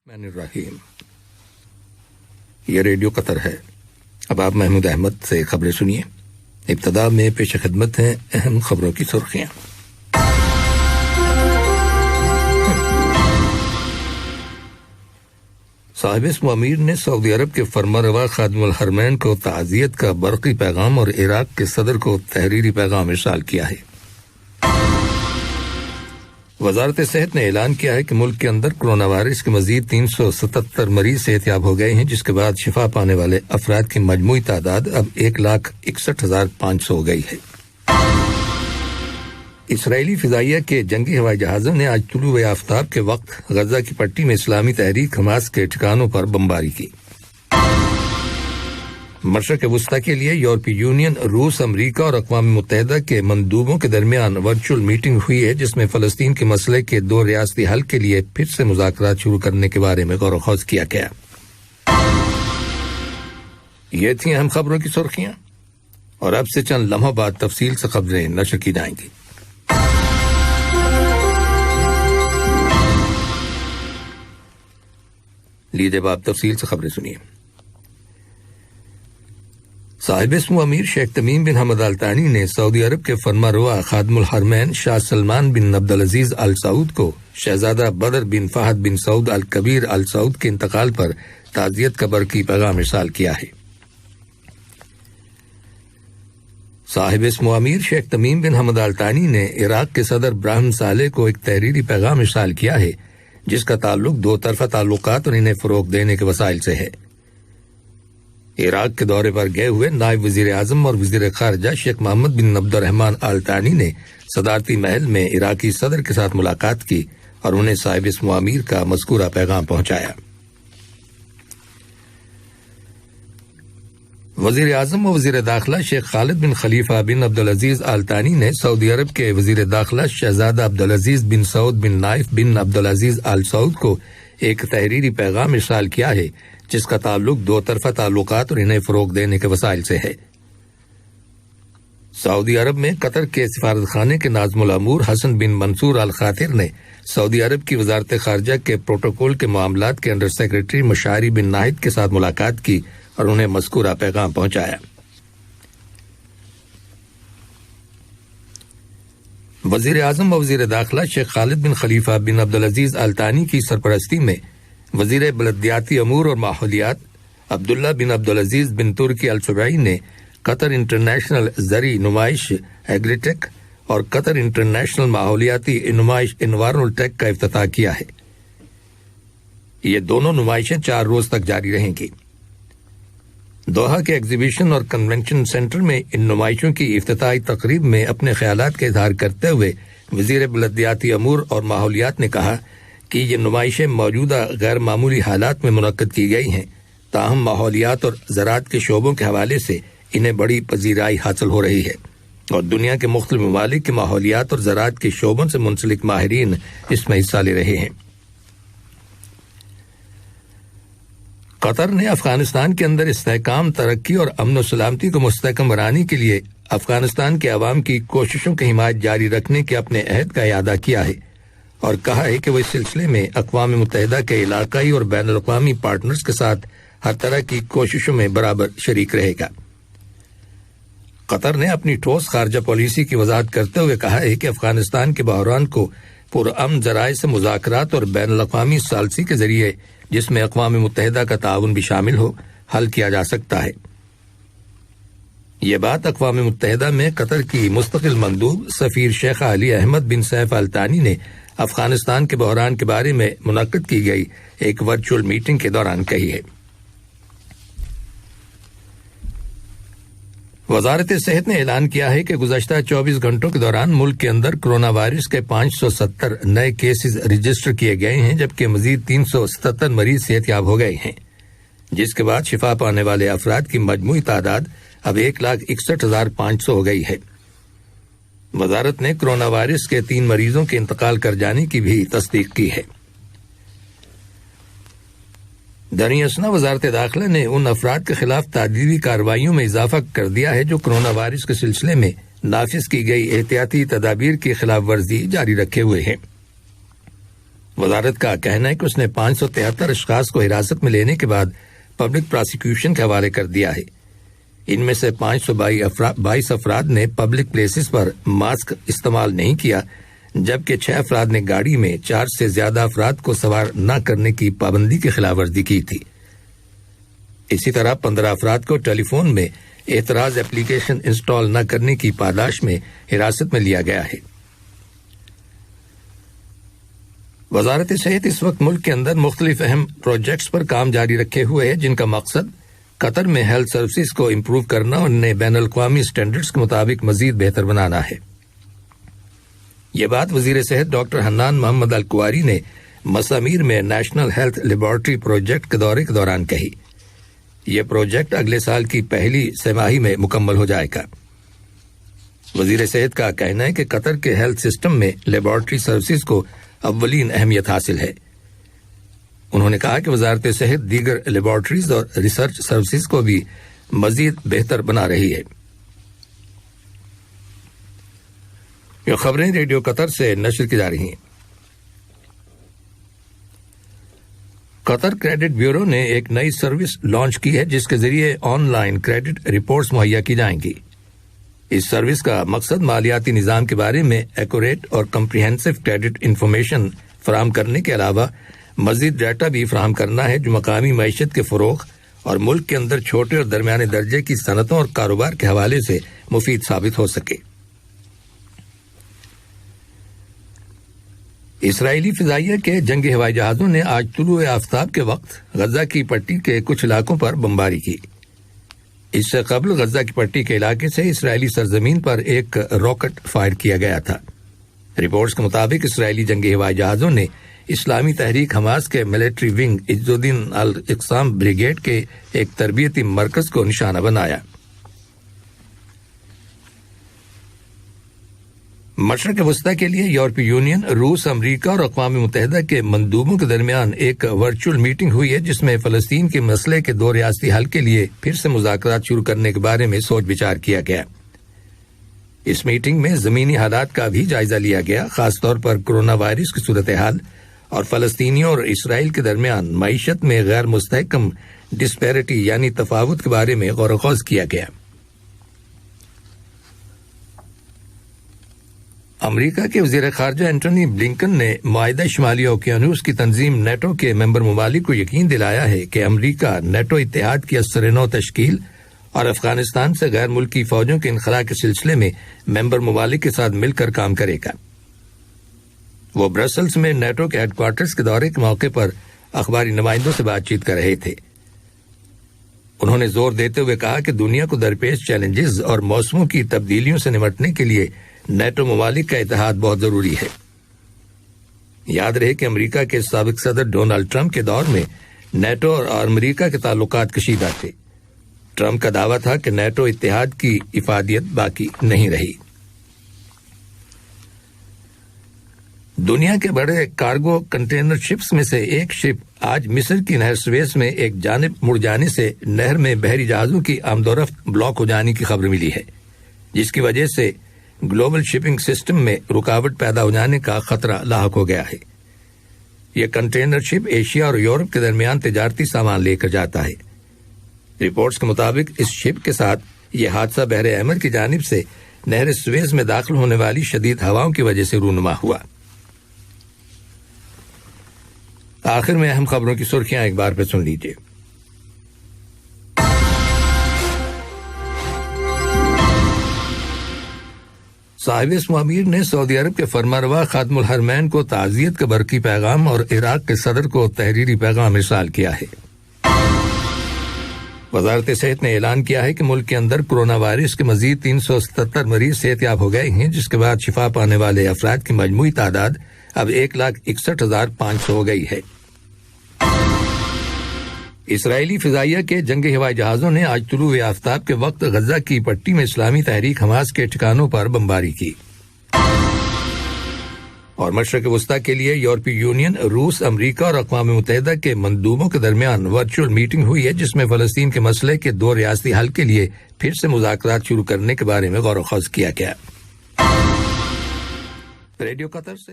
الرحمن الرحیم۔ یہ ریڈیو قطر ہے۔ اب آپ محمود احمد سے خبریں سنیے۔ ابتدا میں پیش خدمت ہیں اہم خبروں کی سرخیاں۔ صاحب اسم امیر نے سعودی عرب کے فرمانروا خادم الحرمین کو تعزیت کا برقی پیغام اور عراق کے صدر کو تحریری پیغام ارسال کیا ہے۔ وزارت صحت نے اعلان کیا ہے کہ ملک کے اندر کرونا وائرس کے مزید 377 مریض صحتیاب ہو گئے ہیں، جس کے بعد شفا پانے والے افراد کی مجموعی تعداد اب 1,61,500 ہو گئی ہے۔ اسرائیلی فضائیہ کے جنگی ہوائی جہازوں نے آج طلوع آفتاب کے وقت غزہ کی پٹی میں اسلامی تحریک حماس کے ٹھکانوں پر بمباری کی۔ مشرق وسطی کے لیے یورپی یونین، روس، امریکہ اور اقوام متحدہ کے مندوبوں کے درمیان ورچوئل میٹنگ ہوئی ہے، جس میں فلسطین کے مسئلے کے 2 ریاستی حل کے لیے پھر سے مذاکرات شروع کرنے کے بارے میں غور و خوض کیا گیا۔ یہ تھیں اہم خبروں کی سرخیاں، اور اب سے چند لمحوں بعد تفصیل سے خبریں نشر کی جائیں گی۔ لیجیے اب تفصیل سے خبریں سنیے۔ صاحب اسم امیر شیخ تمیم بن حمد آل ثانی نے سعودی عرب کے فرمانروا خادم الحرمین شاہ سلمان بن عبدالعزیز آل سعود کو شہزادہ بدر بن فہد بن سعود الکبیر آل سعود کے انتقال پر تعزیت کا برقی پیغام ارسال کیا ہے۔ صاحب اسم امیر شیخ تمیم بن حمد آل ثانی نے عراق کے صدر ابراہیم صالح کو ایک تحریری پیغام ارسال کیا ہے، جس کا تعلق 2 طرفہ تعلقات اور انہیں فروغ دینے کے وسائل سے ہے۔ عراق کے دورے پر گئے ہوئے نائب وزیر اعظم اور وزیر خارجہ شیخ محمد بن عبد الرحمن آل ثانی نے صدارتی محل میں عراقی صدر کے ساتھ ملاقات کی اور انہیں صاحب اسم امیر کا مذکورہ پیغام پہنچایا۔ وزیر اعظم و وزیر داخلہ شیخ خالد بن خلیفہ بن عبدالعزیز آل ثانی نے سعودی عرب کے وزیر داخلہ شہزادہ عبدالعزیز بن سعود بن نائف بن عبدالعزیز آل سعود کو ایک تحریری پیغام ارسال کیا ہے، جس کا تعلق 2 طرفہ تعلقات اور انہیں فروغ دینے کے وسائل سے ہے۔ سعودی عرب میں قطر کے سفارت خانے کے ناظم الامور حسن بن منصور الخاطر نے سعودی عرب کی وزارت خارجہ کے پروٹوکول کے معاملات کے انڈر سیکرٹری مشاری بن ناہید کے ساتھ ملاقات کی اور انہیں مذکورہ پیغام پہنچایا۔ وزیر اعظم و وزیر داخلہ شیخ خالد بن خلیفہ بن عبدالعزیز آل ثانی کی سرپرستی میں وزیر بلدیاتی امور اور ماحولیات عبداللہ بن عبدالعزیز بن ترکی السبعی نے قطر انٹرنیشنل زرعی نمائش ایگریٹیک اور قطر انٹرنیشنل ماحولیاتی نمائش انوائرنمنٹل ٹیک کا افتتاح کیا ہے۔ یہ دونوں نمائشیں 4 روز تک جاری رہیں گی۔ دوحہ کے ایگزیبیشن اور کنونشن سینٹر میں ان نمائشوں کی افتتاحی تقریب میں اپنے خیالات کا اظہار کرتے ہوئے وزیر بلدیاتی امور اور ماحولیات نے کہا کہ یہ نمائشیں موجودہ غیر معمولی حالات میں منعقد کی گئی ہیں، تاہم ماحولیات اور زراعت کے شعبوں کے حوالے سے انہیں بڑی پذیرائی حاصل ہو رہی ہے، اور دنیا کے مختلف ممالک کے ماحولیات اور زراعت کے شعبوں سے منسلک ماہرین اس میں حصہ لے رہے ہیں۔ قطر نے افغانستان کے اندر استحکام، ترقی اور امن و سلامتی کو مستحکم بنانے کے لیے افغانستان کے عوام کی کوششوں کی حمایت جاری رکھنے کے اپنے عہد کا اعادہ کیا ہے، اور کہا ہے کہ وہ اس سلسلے میں اقوام متحدہ کے علاقائی اور بین الاقوامی پارٹنرز کے ساتھ ہر طرح کی کوششوں میں برابر شریک رہے گا۔ قطر نے اپنی ٹھوس خارجہ پالیسی کی وضاحت کرتے ہوئے کہا ہے کہ افغانستان کے بحران کو پرامن ذرائع سے مذاکرات اور بین الاقوامی ثالثی کے ذریعے، جس میں اقوام متحدہ کا تعاون بھی شامل ہو، حل کیا جا سکتا ہے۔ یہ بات اقوام متحدہ میں قطر کی مستقل مندوب سفیر شیخ علی احمد بن سیف آل ثانی نے افغانستان کے بحران کے بارے میں منعقد کی گئی ایک ورچوئل میٹنگ کے دوران کہی ہے۔ وزارت صحت نے اعلان کیا ہے کہ گزشتہ 24 گھنٹوں کے دوران ملک کے اندر کرونا وائرس کے 570 نئے کیسز رجسٹر کیے گئے ہیں، جبکہ مزید 377 مریض صحتیاب ہو گئے ہیں، جس کے بعد شفا پانے والے افراد کی مجموعی تعداد اب 1,61,500 ہو گئی ہے۔ وزارت نے کرونا وائرس کے 3 مریضوں کے انتقال کر جانے کی بھی تصدیق کی ہے۔ دریں اثنا وزارت داخلہ نے ان افراد کے خلاف تعدیلی کارروائیوں میں اضافہ کر دیا ہے جو کرونا وائرس کے سلسلے میں نافذ کی گئی احتیاطی تدابیر کی خلاف ورزی جاری رکھے ہوئے ہیں۔ وزارت کا کہنا ہے کہ اس نے 573 اشخاص کو حراست میں لینے کے بعد پبلک پراسیکیوشن کے حوالے کر دیا ہے۔ ان میں سے 522 افراد نے پبلک پلیسز پر ماسک استعمال نہیں کیا، جبکہ 6 افراد نے گاڑی میں 4 سے زیادہ افراد کو سوار نہ کرنے کی پابندی کی خلاف ورزی کی تھی۔ اسی طرح 15 افراد کو ٹیلی فون میں اعتراض اپلیکیشن انسٹال نہ کرنے کی پاداش میں حراست میں لیا گیا ہے۔ وزارت صحت اس وقت ملک کے اندر مختلف اہم پروجیکٹس پر کام جاری رکھے ہوئے ہے، جن کا مقصد قطر میں ہیلتھ سروسز کو امپروو کرنا اور انہیں بین الاقوامی سٹینڈرڈز کے مطابق مزید بہتر بنانا ہے۔ یہ بات وزیر صحت ڈاکٹر حنان محمد الکواری نے مسامیر میں نیشنل ہیلتھ لیبارٹری پروجیکٹ کے دورے کے دوران کہی۔ یہ پروجیکٹ اگلے سال کی پہلی سہ ماہی میں مکمل ہو جائے گا۔ وزیر صحت کا کہنا ہے کہ قطر کے ہیلتھ سسٹم میں لیبارٹری سروسز کو اولین اہمیت حاصل ہے۔ انہوں نے کہا کہ وزارت صحت دیگر لیبارٹریز اور ریسرچ سروسز کو بھی مزید بہتر بنا رہی ہے۔ یہ خبریں ریڈیو قطر سے نشر کی جا رہی ہیں۔ قطر کریڈٹ بیورو نے ایک نئی سروس لانچ کی ہے جس کے ذریعے آن لائن کریڈٹ رپورٹس مہیا کی جائیں گی۔ اس سروس کا مقصد مالیاتی نظام کے بارے میں ایکوریٹ اور کمپریہنسو کریڈٹ انفارمیشن فراہم کرنے کے علاوہ مزید ڈیٹا بھی فراہم کرنا ہے جو مقامی معیشت کے فروغ اور ملک کے اندر چھوٹے اور درمیانے درجے کی صنعتوں اور کاروبار کے حوالے سے مفید ثابت ہو سکے۔ اسرائیلی فضائیہ کے جنگی ہوائی جہازوں نے آج طلوع آفتاب کے وقت غزہ کی پٹی کے کچھ علاقوں پر بمباری کی۔ اس سے قبل غزہ کی پٹی کے علاقے سے اسرائیلی سرزمین پر ایک راکٹ فائر کیا گیا تھا۔ رپورٹس کے مطابق اسرائیلی جنگی ہوائی جہازوں نے اسلامی تحریک حماس کے ملٹری ونگ عز الدین الاقسام بریگیڈ کے ایک تربیتی مرکز کو نشانہ بنایا۔ مشرق وسطی کے لیے یورپی یونین، روس، امریکہ اور اقوام متحدہ کے مندوبوں کے درمیان ایک ورچوئل میٹنگ ہوئی ہے جس میں فلسطین کے مسئلے کے 2 ریاستی حل کے لیے پھر سے مذاکرات شروع کرنے کے بارے میں سوچ بچار کیا گیا۔ اس میٹنگ میں زمینی حالات کا بھی جائزہ لیا گیا، خاص طور پر کورونا وائرس کی صورتحال اور فلسطینیوں اور اسرائیل کے درمیان معیشت میں غیر مستحکم ڈسپیرٹی یعنی تفاوت کے بارے میں غور و خوض کیا گیا۔ امریکہ کے وزیر خارجہ اینٹونی بلنکن نے معاہدہ شمالی اوقیانوس کی تنظیم نیٹو کے ممبر ممالک کو یقین دلایا ہے کہ امریکہ نیٹو اتحاد کی اثر نو تشکیل اور افغانستان سے غیر ملکی فوجوں کے انخلاء کے سلسلے میں ممبر ممالک کے ساتھ مل کر کام کرے گا۔ وہ برسلز میں نیٹو کے ہیڈ کوارٹرز کے دورے کے موقع پر اخباری نمائندوں سے بات چیت کر رہے تھے۔ انہوں نے زور دیتے ہوئے کہا کہ دنیا کو درپیش چیلنجز اور موسموں کی تبدیلیوں سے نمٹنے کے لیے نیٹو ممالک کا اتحاد بہت ضروری ہے۔ یاد رہے کہ امریکہ کے سابق صدر ڈونلڈ ٹرمپ کے دور میں نیٹو اور امریکہ کے تعلقات کشیدہ تھے۔ ٹرمپ کا دعویٰ تھا کہ نیٹو اتحاد کی افادیت باقی نہیں رہی۔ دنیا کے بڑے کارگو کنٹینر شپس میں سے ایک شپ آج مصر کی نہر سویز میں ایک جانب مڑ جانے سے نہر میں بحری جہازوں کی آمد و رفت بلاک ہو جانے کی خبر ملی ہے، جس کی وجہ سے گلوبل شپنگ سسٹم میں رکاوٹ پیدا ہو جانے کا خطرہ لاحق ہو گیا ہے۔ یہ کنٹینر شپ ایشیا اور یورپ کے درمیان تجارتی سامان لے کر جاتا ہے۔ رپورٹس کے مطابق اس شپ کے ساتھ یہ حادثہ بحر احمر کی جانب سے نہر سویز میں داخل ہونے والی شدید ہواؤں کی وجہ سے رونما ہوا۔ آخر میں اہم خبروں کی سرخیاں ایک بار پہ سن لیجیے۔ صاحب اسم امیر نے سعودی عرب کے فرمانروا خادم الحرمین کو تعزیت کا برقی پیغام اور عراق کے صدر کو تحریری پیغام ارسال کیا ہے۔ وزارت صحت نے اعلان کیا ہے کہ ملک کے اندر کورونا وائرس کے مزید 377 مریض صحت یاب ہو گئے ہیں، جس کے بعد شفا پانے والے افراد کی مجموعی تعداد اب 1,61,500 ہو گئی ہے۔ اسرائیلی فضائیہ کے جنگی ہوائی جہازوں نے آج طلوع آفتاب کے وقت غزہ کی پٹی میں اسلامی تحریک حماس کے ٹھکانوں پر بمباری کی۔ اور مشرق وسطی کے لیے یورپی یونین، روس، امریکہ اور اقوام متحدہ کے مندوبوں کے درمیان ورچوئل میٹنگ ہوئی ہے جس میں فلسطین کے مسئلے کے 2 ریاستی حل کے لیے پھر سے مذاکرات شروع کرنے کے بارے میں غور و خوض کیا گیا۔ ریڈیو قطر سے